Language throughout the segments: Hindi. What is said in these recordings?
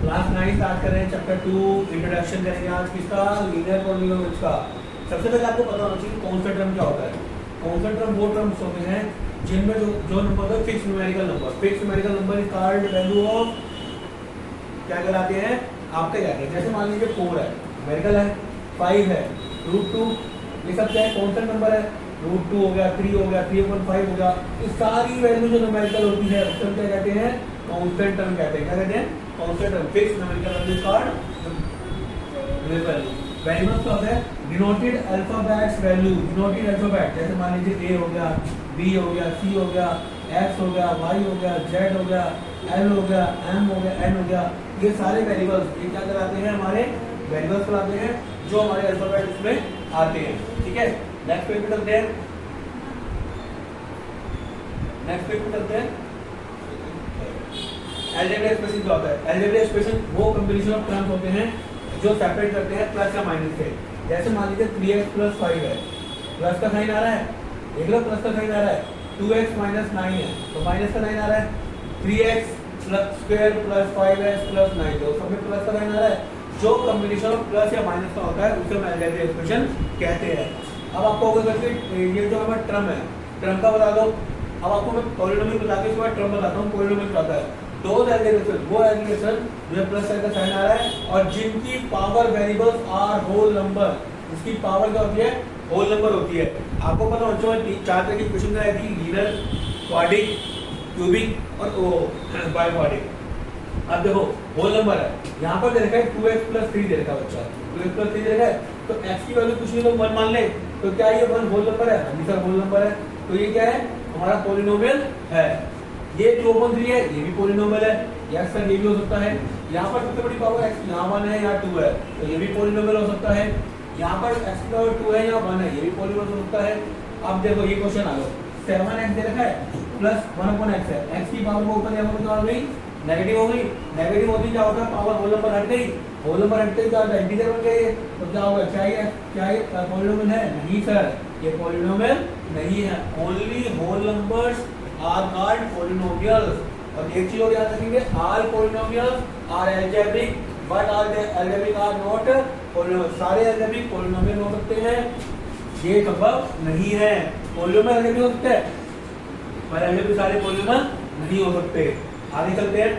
क्लास 9 स्टार्ट कर रहे हैं, चैप्टर 2 इंट्रोडक्शन करेंगे आज किसका, लीनियर पॉलिनोमियल्स का। सबसे पहले आपको पता होना चाहिए कौन सा टर्म क्या होता है। कौन सा टर्म वो टर्म्स होते हैं जिनमें जो नंबर होता है fix numerical number. Fix numerical number is called value of, क्या कहलाते हैं आपके कहते हैं। जैसे मान लीजिए 4 है न्यूमेरिकल है, 5 है, √2, ये सब क्या है कॉन्स्टेंट नंबर है। √2 हो गया, 3 हो गया, 3/5 हो गया, ये सारी वैल्यू जो न्यूमेरिकल होती है उसको क्या कहते हैं, कांस्टेंट टर्म कहते हैं। क्या कहते हैं, constant term. Fix numerical value called value. Variables का होता है denoted alphabets value, denoted alphabet. जैसे मान लीजिए A हो गया, B हो गया, C हो गया, X हो गया, Y हो गया, Z हो गया, L हो गया, M हो गया, N हो गया, ये सारे वेरिएबल्स ये क्या कराते हैं, हमारे वेरिएबल्स कराते हैं जो हमारे अल्फाबेट में आते हैं। ठीक है, नेक्स्ट पेज पे चलते हैं। नेक्स्ट पेज पे चलते हैं। अलजेब्रिक एक्सप्रेशन क्या होता है? अलजेब्रिक एक्सप्रेशन वो कॉम्बिनेशन ऑफ टर्म्स होते हैं जो सेपरेट करते हैं प्लस या माइनस से। जैसे मान लीजिए 3x + 5 है, प्लस का साइन आ रहा है, देख लो प्लस का साइन आ रहा है। 2x - 9 है तो माइनस का साइन आ रहा है। 3x² + 5x + 9, तो सब में प्लस का साइन आ रहा है। जो कॉम्बिनेशन ऑफ प्लस या माइनस का होता है उसे हम अलजेब्रिक एक्सप्रेशन कहते हैं। अब आपको होगा कि ये जो हमारा टर्म है, टर्म का बता दो। अब आपको मैं पॉलिनोमियल बता के इसके बाद टर्म बताता हूँ पॉलिनोमियल क्या होता है। दो एलिगेशन, वो एलिगेशन जो प्लस साइन का साइन आ रहा है और जिनकी power variables are whole number, उसकी पावर क्या होती है, होल नंबर होती है। आपको पता होना चाहिए 4 तरह की इक्वेशन आई थी, लीनियर, क्वाड्रिक, क्यूबिक और बाइक्वाड्रिक। अब देखो होल नंबर है, यहाँ पर दे रखा है 2x + 3 दे रखा है बच्चा, 2x + 3 दे रखा है तो x की वैल्यू कुछ नहीं तो 1 मान ले, तो क्या ये 1 होल नंबर है? हाँ सर होल नंबर है, तो ये क्या है हमारा पॉलिनोमियल है। ये 2/3 है, ये भी पॉलिनोमियल है। यस सर ये भी हो सकता है। यहाँ पर सबसे बड़ी पावर x, यहाँ 1 है, यहाँ 2 है, तो ये भी पॉलिनोमियल हो सकता है। यहाँ पर x की पावर 2 है, यहाँ 1 है, ये भी पॉलिनोमियल हो सकता है। अब देखो ये क्वेश्चन आ गया, 7x दे रखा है प्लस 1/x है, x की पावर को ऊपर यहाँ पर क्या हो गई, नेगेटिव हो गई। नेगेटिव होती क्या होता है, पावर होल नंबर हट गई, होल नंबर हटते ही क्या होता है, इंटीजर बन गई है, तो क्या होगा, क्या ये पॉलिनोमियल है? नहीं सर ये पॉलिनोमियल नहीं है। Only whole numbers are called polynomials. और एक चीज और याद रखेंगे, all polynomials are algebraic but all algebraic are not polynomial. सारे अलजेब्रिक पॉलिनोमियल हो सकते हैं, ये संभव नहीं है। पॉलिनोमियल अलजेब्रिक हो सकते हैं पर अलजेब्रिक सारे पॉलिनोमियल नहीं हो सकते। आगे चलते हैं।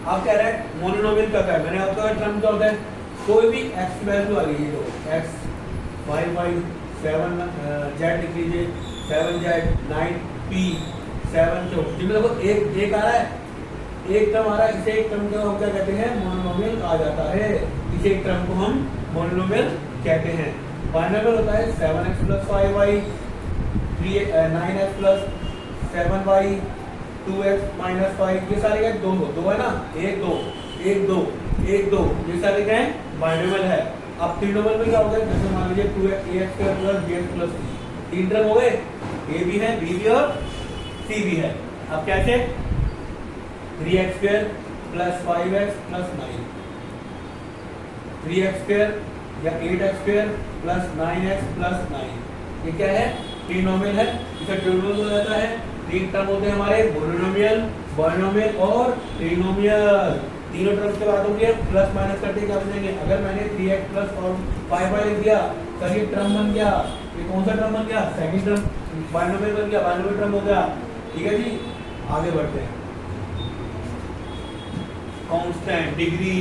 आप कह रहे हैं मोनोनोमियल क्या है, मैंने आपका टर्म क्या होता है, कोई भी x वैल्यू आ गई है, x 5y 7 z लिख लीजिए, 7z 9p 7 जो जिसमें देखो एक आ रहा है, एक टर्म आ रहा है, इसे एक टर्म को हम क्या कहते हैं, मोनोनोमियल कहा जाता है। इसे एक टर्म को हम मोनोनोमियल कहते हैं। बाइनोमियल होता है 7x + 5y, 9x + 7y, 2x - 5, ये सारे क्या, दो है ना, 1 2 1 2 1 2, ये सारे क्या है, बाइनोमियल है। अब ट्रिनोमियल में क्या होगा, जैसे मान लीजिए 2ax² + bx + c, 3 टर्म हो गए, a भी है, b भी और c भी है। अब कैसे, 3x² + 5x + 9, 3x² या 8x² + 9x + 9, ये क्या है, ट्रिनोमियल है। इसे ट्रिनोमियल हो जाता है। 3 टर्म होते हैं हमारे, मोनोनोमियल, बाइनोमियल और ट्रिनोमियल। तीनों टर्म्स के बाद होंगे प्लस माइनस करके क्या बनेंगे। अगर मैंने 3x + 5y लिख दिया तो ये टर्म बन गया, ये कौन सा टर्म बन गया, सेकंड टर्म, बाइनोमियल बन गया, बाइनोमियल टर्म हो गया। ठीक है जी, आगे बढ़ते हैं। कांस्टेंट डिग्री,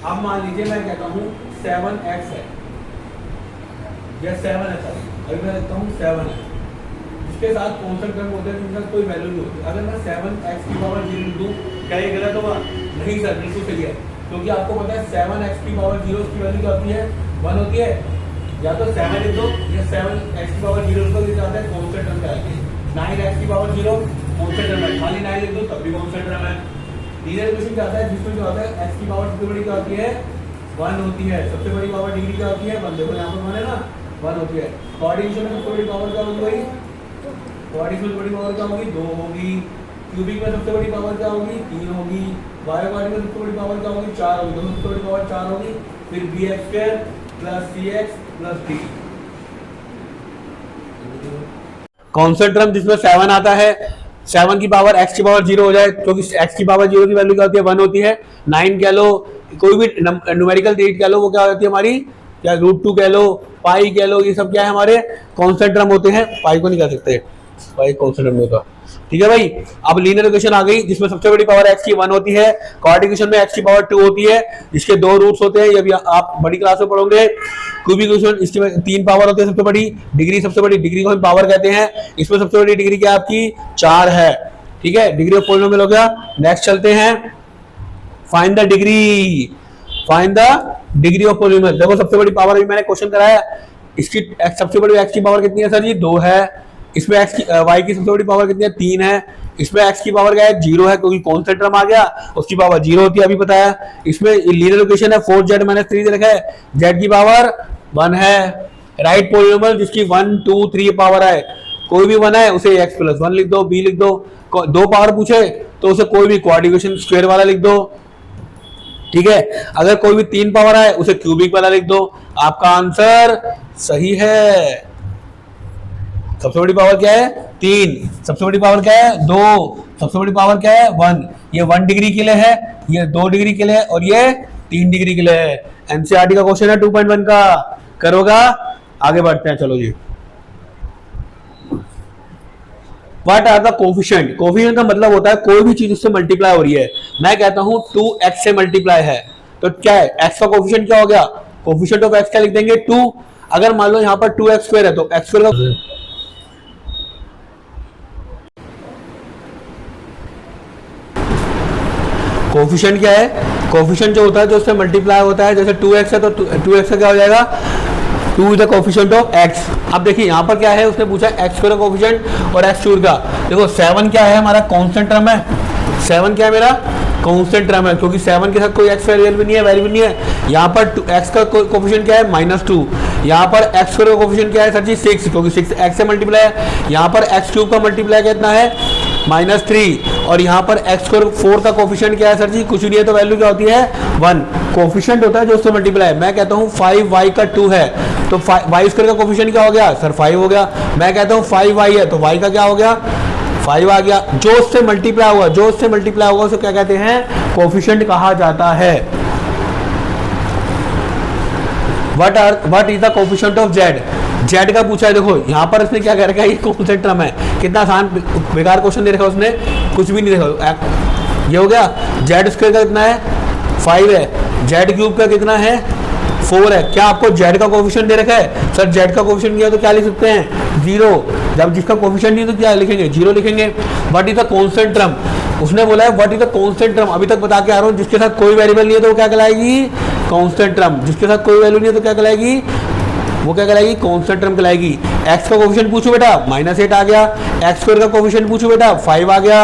अब मान लीजिए मैं कहता हूँ 7x है या 7 है, सॉरी अभी मैं कहता हूँ 7 है, इसके साथ कांस्टेंट टर्म होते हैं जिनका कोई वैल्यू नहीं होती। अगर मैं 7x की पावर 0 लिख दूं, क्या ये गलत होगा? नहीं सर बिल्कुल सही है, क्योंकि आपको पता है 7x की पावर 0 की वैल्यू क्या होती है, 1 होती है। या तो 7 लिख दो या 7x की पावर 0 को लिख जाता है, कांस्टेंट टर्म कहलाते हैं। 9x की पावर 0 कांस्टेंट टर्म है, खाली 9 लिख दो तब भी कांस्टेंट टर्म है। लीनियर इक्वेशन क्या आता है, जिसमें क्या होता है, x की पावर सबसे बड़ी क्या होती है, 1 होती है। सबसे बड़ी पावर डिग्री क्या होती है, 1, देखो यहाँ पर 1 है ना, 1 होती है। क्वाड्रिक में सबसे बड़ी पावर क्या होगी भाई, क्वाड्रिक में बड़ी पावर क्या होगी, 2 होगी। क्यूबिक में सबसे बड़ी पावर क्या होगी, 3 होगी। बाइक्वाड्रिक में सबसे बड़ी पावर क्या होगी, 4 होगी। दोनों सबसे बड़ी पावर 4 होगी। फिर bx² + cx + d। Constant term जिसमें 7 आता है, 7 की पावर x की पावर 0 हो जाए, क्योंकि x की पावर 0 की वैल्यू क्या होती है, 1 होती है। 9 कह लो, कोई भी न्यूमेरिकल डिजिट कह लो, वो क्या होती है हमारी, क्या √2 कह लो, पाई कह लो, ये सब क्या है हमारे कॉन्स्टेंट टर्म होते हैं। पाई को नहीं कह सकते, पाई कॉन्स्टेंट टर्म होता। ठीक है भाई, अब लीनियर इक्वेशन आ गई जिसमें सबसे बड़ी पावर x की 1 होती है, क्वाड्रेटिक इक्वेशन में x की पावर 2 होती है, जिसके 2 रूट्स होते हैं, ये भी आप बड़ी क्लास में पढ़ोगे। क्यूबिक इक्वेशन, इसमें 3 पावर होती है सबसे बड़ी, डिग्री सबसे बड़ी, डिग्री को हम पावर कहते हैं, इसमें सबसे बड़ी डिग्री क्या आपकी 4 है। ठीक है, डिग्री ऑफ पॉलिनोमियल हो गया। नेक्स्ट चलते हैं, find the degree, find the degree of polynomial. देखो सबसे बड़ी पावर, अभी मैंने क्वेश्चन कराया, इसकी सबसे बड़ी x की पावर कितनी है सर जी, 2 है। इसमें x की y की सबसे बड़ी पावर कितनी है, 3 है। इसमें x की पावर क्या है, 0 है, क्योंकि कॉन्स्टेंट टर्म आ गया, उसकी पावर 0 होती है, अभी बताया। इसमें लीनियर इक्वेशन है, 4z - 3 दे रखा है, z की पावर 1 है। राइट पॉलिनोमियल जिसकी 1 2 3 पावर है, कोई भी 1 है उसे x + 1 लिख दो, b लिख दो। 2 पावर पूछे तो उसे कोई भी क्वाड्रेटिक इक्वेशन स्क्वायर वाला लिख दो। ठीक है, अगर कोई भी 3 पावर है उसे क्यूबिक वाला लिख दो। आपका आंसर सही है। सबसे बड़ी पावर क्या है, 3। सबसे बड़ी पावर क्या है, 2। सबसे बड़ी पावर क्या है, 1। ये 1 डिग्री के लिए है, ये 2 डिग्री के लिए, और ये 3 डिग्री के लिए है। एनसीईआरटी का क्वेश्चन है 2.1 का, करोगा। आगे बढ़ते हैं, चलो जी। What are the coefficient? Coefficient का मतलब होता है कोई भी चीज उससे मल्टीप्लाई हो रही है। मैं कहता हूं 2x से मल्टीप्लाई है, तो क्या है, x का कोफिशिएंट क्या हो गया, कोफिशिएंट ऑफ x क्या लिख देंगे, 2। अगर मान लो यहां पर 2x² है तो x² का कोफिशिएंट क्या है, कोफिशिएंट जो होता है जो उससे मल्टीप्लाई होता है, जैसे 2x है तो 2x का क्या हो जाएगा, 2 is the coefficient of x। अब देखिए यहाँ पर क्या है, उसने पूछा x² का कोफिशिएंट और x³ का। देखो 7 क्या है, हमारा कांस्टेंट टर्म है। 7 क्या है मेरा, कांस्टेंट टर्म है, क्योंकि 7 के साथ कोई x वेरिएबल भी नहीं है, वैल्यू भी नहीं है। यहाँ पर x का कोफिशिएंट क्या है, -2। यहाँ पर x² का कोफिशिएंट क्या है सर जी, 6, क्योंकि 6 x से मल्टीप्लाई है। यहाँ पर x³ का मल्टीप्लाई कितना है, -3। और यहाँ पर x² 4 का कोफिशिएंट क्या है सर जी, कुछ नहीं है, तो वैल्यू क्या होती है, 1। कोफिशिएंट होता है जो उससे मल्टीप्लाई है। मैं कहता हूँ 5y का 2 है, तो y² का कोफिशिएंट क्या हो गया सर, 5 हो गया। मैं कहता हूँ 5y है, तो y का क्या हो गया, 5 आ गया। जो उससे मल्टीप्लाई हुआ, जो उससे मल्टीप्लाई होगा उसे क्या कहते हैं, कोफिशिएंट कहा जाता है। What is the coefficient of z? z का पूछा है। देखो यहाँ पर इसने क्या कह रखा है, ये कांस्टेंट टर्म है। कितना आसान बेकार क्वेश्चन दे रखा है उसने, कुछ भी नहीं देखा। ये हो गया, z² का कितना है, 5 है। z³ का कितना है, 4 है। क्या आपको z का कोफिशिएंट दे रखा है, सर z का कोफिशिएंट दिया तो क्या लिख सकते हैं, 0। जब जिसका कोफिशिएंट नहीं तो क्या लिखेंगे, 0 लिखेंगे। What is the constant term? उसने बोला है what is the constant term, अभी तक बता के आ रहा हूँ। जिसके साथ कोई वेरिएबल नहीं है तो वो क्या कहलाएगी, कांस्टेंट टर्म। जिसके साथ कोई वैल्यू नहीं है तो क्या कहलाएगी, वो क्या कहलाएगी, कांस्टेंट टर्म कहलाएगी। x का कोफिशिएंट पूछो बेटा, -8 आ गया। x² का कोफिशिएंट पूछो बेटा, 5 आ गया।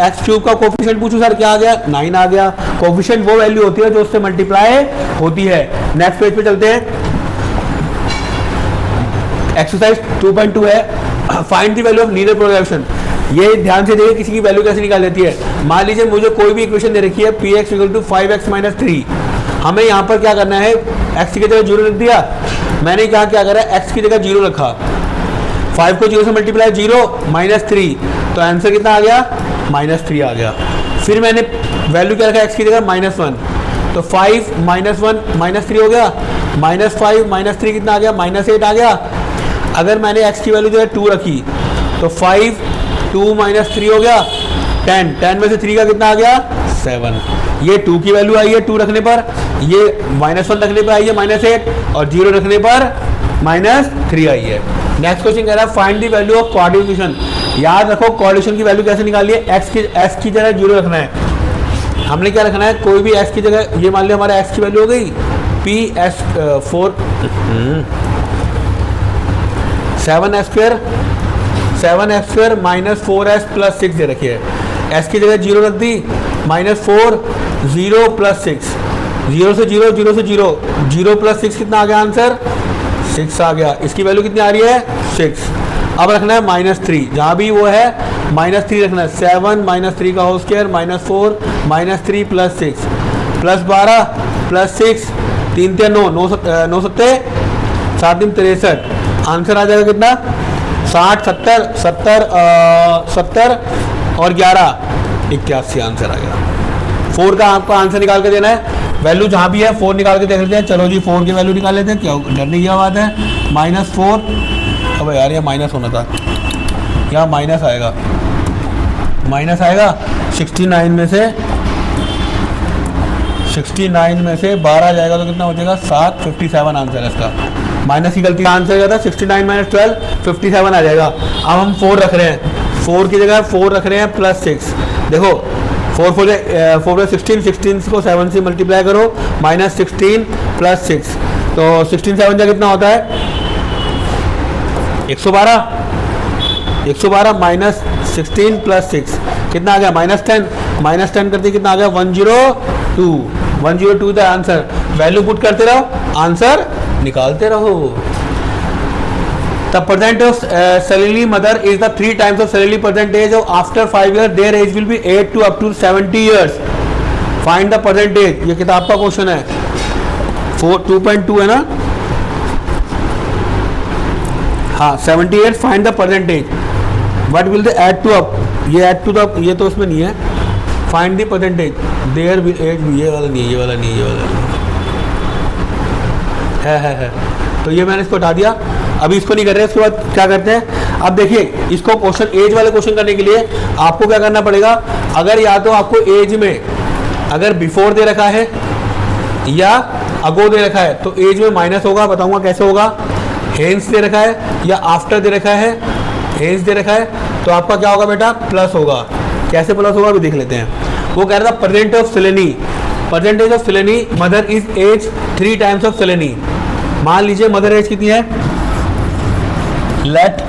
x³ का कोफिशिएंट पूछो सर, क्या आ गया, 9 आ गया। कोफिशिएंट वो वैल्यू होती है जो उससे मल्टीप्लाई होती है। नेक्स्ट पेज पे चलते हैं। एक्सरसाइज 2.2 है, find the value of linear progression. ये ध्यान से देखिए किसी की वैल्यू कैसे निकाल लेती है। मान लीजिए मुझे कोई भी इक्वेशन दे रखी है, px = 5x - 3। हमें यहाँ पर क्या करना है, x की जगह 0 रख दिया। मैंने क्या क्या करा, x की जगह 0 रखा, 5 को 0 से मल्टीप्लाई, 0 -3, तो आंसर कितना आ गया, -3 आ गया। फिर मैंने वैल्यू क्या रखा, x की जगह -1, तो 5 - 1 -3 हो गया। -5 - 3 कितना आ गया, -8 आ गया। अगर मैंने x की वैल्यू जो है 2 रखी, तो 5 2 - 3 हो गया, 10 में से 3 का कितना आ गया, 7। ये 2 की वैल्यू आई है 2 रखने पर, ये -1 रखने पर आई है -8, और 0 रखने पर -3 आई है। नेक्स्ट क्वेश्चन कह रहा है find the value of quadratic equation. याद रखो क्वाड्रेटिक की वैल्यू कैसे निकाली है, x की जगह 0 रखना है। हमने क्या रखना है, कोई भी x की जगह, ये मान लिया हमारा x की वैल्यू हो गई PS4 7x² -4s + 6 दे रखी है। s की जगह 0 रख दी, -4 0 + 6, 0 से 0 0 से 0 0 + 6 कितना आ गया आंसर, 6 आ गया। इसकी वैल्यू कितनी आ रही है, 6। अब रखना है -3, जहाँ भी वो है -3 रखना है। 7 - 3 का होल स्क्वायर, -4 -3 + 6 +12 + 6, 3 3 9 9 7 7 63, आंसर आ जाएगा कितना, 60 70 70 70 और 11 81 आंसर आ गया। 4 का आपका आंसर निकाल के देना है, वैल्यू जहाँ भी है 4 निकाल के देख लेते हैं। चलो जी 4 की वैल्यू निकाल लेते हैं, क्या डरने की बात है। -4, अब यार ये माइनस होना था, यहाँ माइनस आएगा, माइनस आएगा 69 में से 12 जाएगा तो कितना हो जाएगा 7, 57 आंसर है इसका। माइनस की गलती आंसर क्या था, 69 - 12 57 आ जाएगा। अब हम 4 रख रहे हैं, 4 की जगह 4 रख रहे हैं +6। देखो 4 4 16, 16 को 7 से मल्टीप्लाई करो, -16 + 6, तो 16 7 जा कितना होता है 112 -16 + 6 कितना आ गया -10, -10 करते कितना आ गया 102 द आंसर। वैल्यू पुट करते रहो, आंसर निकालते रहो। The percent of Salili mother is the 3 times of Salili percentage of after 5 years their age will be 8 to up to 70 years. Find the percentage, ये किताब का क्वेश्चन है, 2.2 है ना, हाँ 70 years, find the percentage. What will they add to up, ये add to the, ये तो उसमें नहीं है। Find the percentage, their age, ये वाला नहीं, ये वाला नहीं, ये वाला नहीं है। तो ये मैंने इसको हटा दिया, अभी इसको नहीं कर रहे। उसके बाद क्या करते हैं, अब देखिए इसको क्वेश्चन एज वाले क्वेश्चन करने के लिए आपको क्या करना पड़ेगा, अगर या तो आपको एज में अगर बिफोर दे रखा है या अगो दे रखा है तो एज में माइनस होगा, बताऊंगा कैसे होगा। हेंस दे रखा है या आफ्टर दे रखा है, हेंस दे रखा है तो आपका क्या होगा बेटा, प्लस होगा। कैसे प्लस होगा अभी देख लेते हैं। वो कह रहा था परसेंटेज ऑफ सिलेनी mother is age 3 times of सिलेनी। मान लीजिए मदर एज कितनी है, let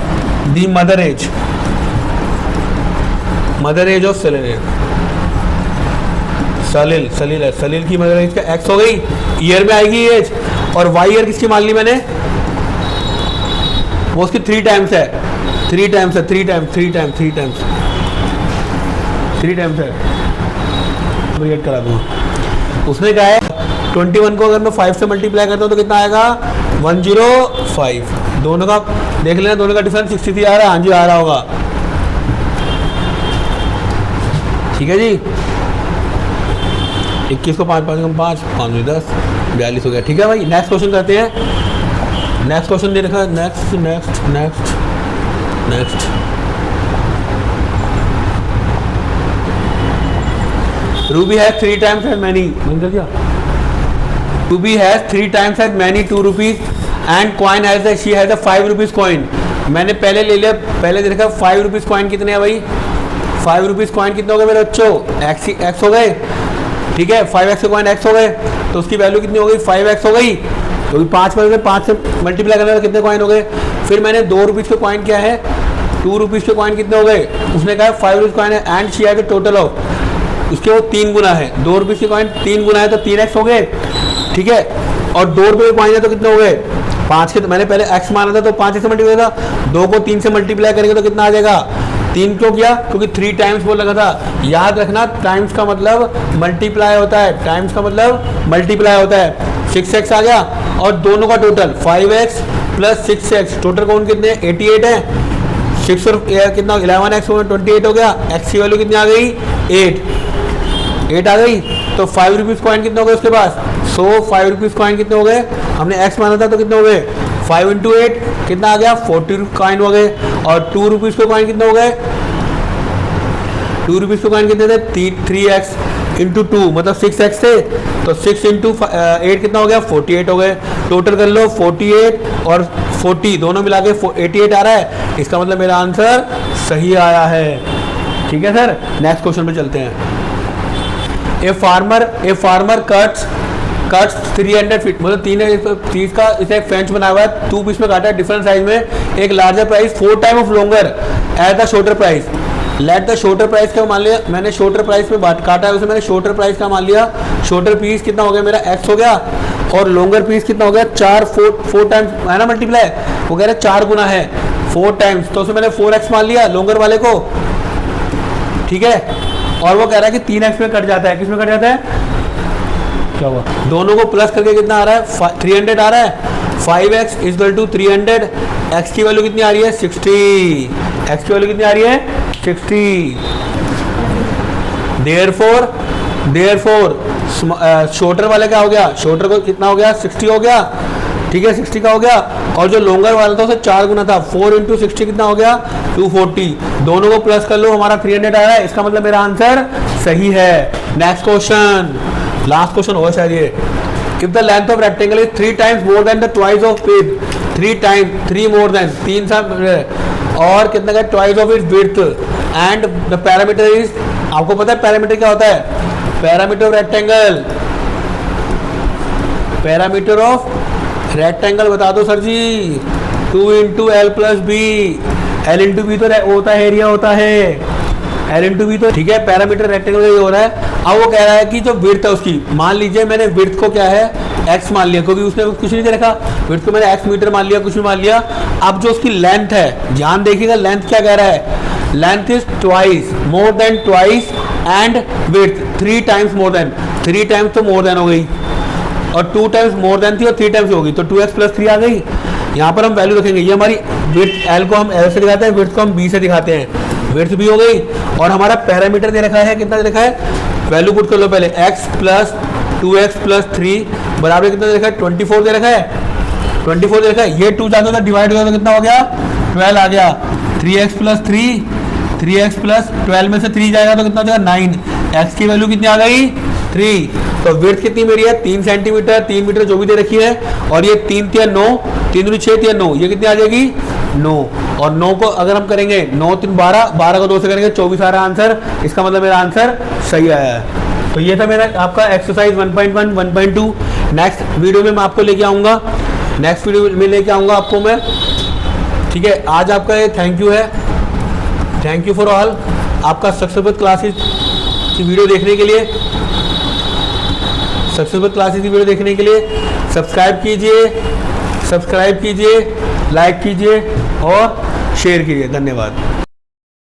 the mother age of Salil है, सलील की मदर एज का एक्स हो गई, ईयर में आएगी एज, और वाई ईयर किसकी मान ली मैंने, वो उसकी 3 टाइम्स है, 3 टाइम्स है, ब्रेक करा दूँ। उसने कहा है 21 को अगर मैं 5 से मल्टीप्लाई करता हूँ तो कितना आएगा 105। दोनों का देख लेना, दोनों का डिफरेंस 63 आ रहा है, हाँ जी आ रहा होगा, ठीक है जी। 21 को 5 5 कम 5 5 10 42 हो गया, ठीक है भाई। नेक्स्ट क्वेश्चन करते हैं। नेक्स्ट क्वेश्चन दे रखा है, next Ruby has 3 times as many, बंद कर दिया। Ruby has 3 times as many 2 rupees and coin has she has a 5 rupees coin. मैंने पहले ले लिया, पहले देखा 5 रुपीज कॉइन कितने हैं भाई, 5 रुपीज कॉइन कितने हो गए मेरे बच्चों, एक्स हो गए, ठीक है। 5x के कॉइन एक्स हो गए तो उसकी वैल्यू कितनी हो गई, 5x हो गई। तो 5 में 5 से मल्टीप्लाई करने में कितने कॉइन हो गए। फिर मैंने 2 रुपीज़ के कॉइन क्या है, 2 रुपीज़ के कॉइन कितने हो गए, उसने कहा 5 रुपीज़ कॉइन है and she has a total of, उसके वो 3 गुना है, 2 रुपीज़ के कॉइन 3 गुना है तो 3x हो गए, ठीक है। और 2 रुपये के कॉइन है तो कितने हो गए 5 के, तो मैंने पहले x माना था तो 5 से मल्टीप्लाई था, 2 को 3 से मल्टीप्लाई करेंगे तो कितना आ जाएगा 3। क्यों किया, क्योंकि 3 टाइम्स बोल लगा था। याद रखना टाइम्स का मतलब मल्टीप्लाई होता है, टाइम्स का मतलब मल्टीप्लाई होता है। 6x आ गया और दोनों का total 5x plus 6x, total कौन कितने 88 है। 6 और कितना 11x 28 हो गया, x की वैल्यू कितनी आ गई 8 आ गई। तो 5 रुपीज़ कॉइन कितने हो गए उसके पास, 5 रुपीज़ कॉइन कितने हो गए, हमने x माना था तो कितने हो गए 5 × 8 कितना आ गया 40 कॉइन हो गए। और 2 रुपीज़ के कॉइन कितने हो गए, 2 रुपीज़ के कॉइन कितने थे 3x × 2 मतलब 6x थे, तो 6 × 8 कितना हो गया 48 हो गए। टोटल कर लो 48 और 40 दोनों मिला के 88 आ रहा है, इसका मतलब मेरा आंसर सही आया है, ठीक है सर। नेक्स्ट क्वेश्चन पे चलते हैं। ए फार्मर कट्स 300 फीट, मतलब 330 का इसे एक फेंच बनाया हुआ है, 2 पीस में काटा है डिफरेंट साइज में, एक larger price 4 time of longer at the shorter price. Let the shorter price का मान लिया मैंने, शॉर्टर प्राइस में बात काटा है उसे मैंने शॉर्टर प्राइस का मान लिया। शॉर्टर पीस कितना हो गया मेरा x हो गया और लॉन्गर पीस कितना हो गया 4 टाइम्स है ना मल्टीप्लाई, वो कह रहा है 4 गुना है 4 टाइम्स, तो उसे मैंने 4x मान लिया लॉन्गर वाले को, ठीक है। और वो कह रहा है कि 3x में कट जाता है, किस में कट जाता है, क्या हुआ, दोनों को प्लस करके कितना आ रहा है 300 आ रहा है, 5x इक्वल टू 300, x की वैल्यू कितनी आ रही है 60, x की वैल्यू कितनी आ रही है 60। देयरफॉर शॉर्टर वाले क्या हो गया, शॉर्टर को कितना हो गया 60 हो गया, ठीक है 60 का हो गया, और जो लॉन्गर वाला था उसे 4 गुना था, 4 × 60 कितना हो गया 240, दोनों को प्लस कर लो, हमारा 300 आया है, इसका मतलब मेरा आंसर सही है। नेक्स्ट क्वेश्चन, लास्ट क्वेश्चन हो शायद ये। If the length of rectangle is 3 times more than the twice of width, 3 times 3 more than 3 सा, और कितना का twice of its width, and the parameter is, आपको पता है पैरामीटर क्या होता है, parameter of rectangle, parameter of rectangle बता दो सर जी, 2 × L + B, L × B तो होता है एरिया होता है, L × B तो ठीक है, पैरामीटर रेक्टेंगल का ये हो रहा है। अब वो कह रहा है कि जो विड्थ है उसकी, मान लीजिए मैंने विड्थ को क्या है x मान लिया, क्योंकि उसने कुछ नहीं दे रखा, विड्थ को मैंने x मीटर मान लिया, कुछ भी मान लिया। अब जो उसकी लेंथ है, ध्यान देखिएगा लेंथ क्या कह रहा है, length is twice, more than twice, and width 3 times more than, 3 times तो मोर देन हो गई, और 2 टाइम्स मोर देन थी और 3 टाइम्स होगी, तो 2x + 3 आ गई। यहाँ पर हम वैल्यू रखेंगे, ये हमारी विड्थ L को हम L से दिखाते हैं, विड्थ को हम B से दिखाते हैं, विड्थ भी हो गई, और हमारा पैरामीटर दे रखा है, कितना दे रखा है, वैल्यू पुट कर लो पहले, x + 2x + 3 बराबर कितना दे रखा है 24 दे रखा है, 24 दे रखा है, ये 2 जाता था डिवाइड हो गया तो कितना हो गया 12 आ गया, 3x + 3, 3x + 12 में से 3 जाएगा तो कितना हो जाएगा 9, x की वैल्यू कितनी आ गई 3, तो विड्थ कितनी मेरी है 3 सेंटीमीटर, 3 मीटर जो भी दे रखी है, और ये 3 × 9, 3 × 6 = 9, ये कितनी आ जाएगी 9, और 9 को अगर हम करेंगे 9 × 3 12, 12 को 2 से करेंगे 24 आ रहा आंसर, इसका मतलब मेरा आंसर सही आया है। तो ये था मेरा आपका एक्सरसाइज 1.1 1.2। नेक्स्ट वीडियो में मैं आपको लेके आऊँगा, नेक्स्ट वीडियो में लेके आऊँगा आपको मैं, ठीक है। आज आपका ये थैंक यू है, थैंक यू फॉर ऑल, आपका सक्सेसफुल क्लासेस की वीडियो देखने के लिए, सक्सेसफुल क्लासेस की वीडियो देखने के लिए सब्सक्राइब कीजिए, लाइक कीजिए और शेयर कीजिए। धन्यवाद।